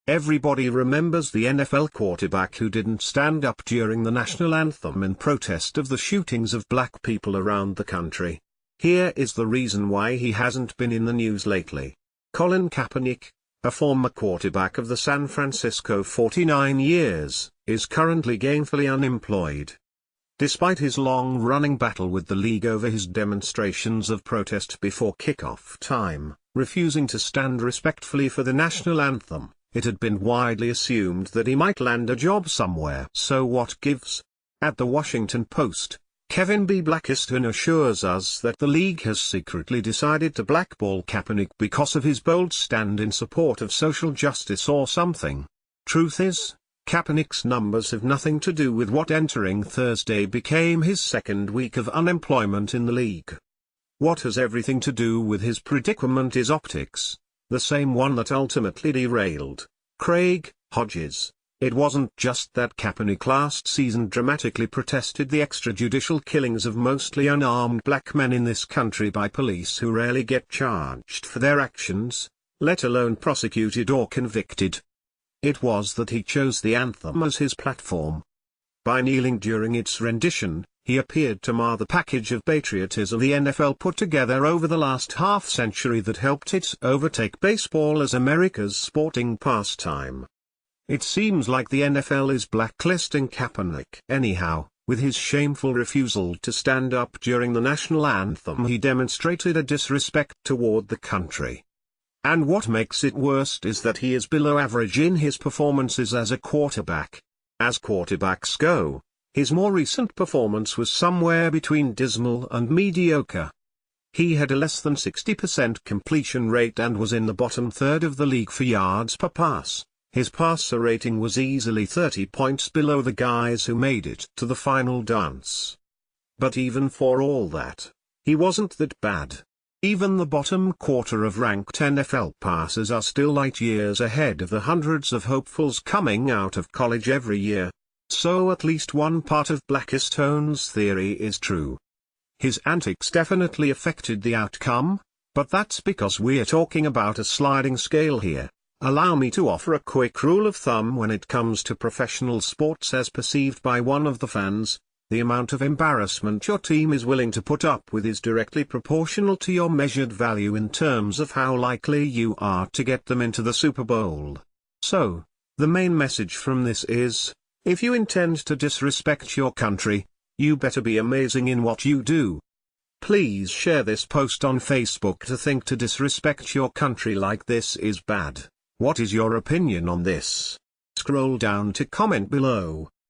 Everybody remembers the NFL quarterback who didn't stand up during the national anthem in protest of the shootings of black people around the country. Here is the reason why he hasn't been in the news lately. Colin Kaepernick, a former quarterback of the San Francisco 49ers, is currently gainfully unemployed. Despite his long-running battle with the league over his demonstrations of protest before kickoff time, refusing to stand respectfully for the national anthem, it had been widely assumed that he might land a job somewhere. So what gives? At the Washington Post, Kevin B. Blackiston assures us that the league has secretly decided to blackball Kaepernick because of his bold stand in support of social justice or something. Truth is, Kaepernick's numbers have nothing to do with what entering Thursday became his second week of unemployment in the league. What has everything to do with his predicament is optics, the same one that ultimately derailed Craig Hodges. It wasn't just that Kaepernick last season dramatically protested the extrajudicial killings of mostly unarmed black men in this country by police who rarely get charged for their actions, let alone prosecuted or convicted. It was that he chose the anthem as his platform. By kneeling during its rendition, he appeared to mar the package of patriotism the NFL put together over the last half-century that helped it overtake baseball as America's sporting pastime. It seems like the NFL is blacklisting Kaepernick anyhow. With his shameful refusal to stand up during the national anthem, he demonstrated a disrespect toward the country. And what makes it worse is that he is below average in his performances as a quarterback. As quarterbacks go, his more recent performance was somewhere between dismal and mediocre. He had a less than 60% completion rate and was in the bottom third of the league for yards per pass. His passer rating was easily 30 points below the guys who made it to the final dance. But even for all that, he wasn't that bad. Even the bottom quarter of ranked NFL passers are still light years ahead of the hundreds of hopefuls coming out of college every year. So at least one part of Blackiston's theory is true. His antics definitely affected the outcome, but that's because we're talking about a sliding scale here. Allow me to offer a quick rule of thumb when it comes to professional sports as perceived by one of the fans. The amount of embarrassment your team is willing to put up with is directly proportional to your measured value in terms of how likely you are to get them into the Super Bowl. So, the main message from this is, if you intend to disrespect your country, you better be amazing in what you do. Please share this post on Facebook. To think to disrespect your country like this is bad. What is your opinion on this? Scroll down to comment below.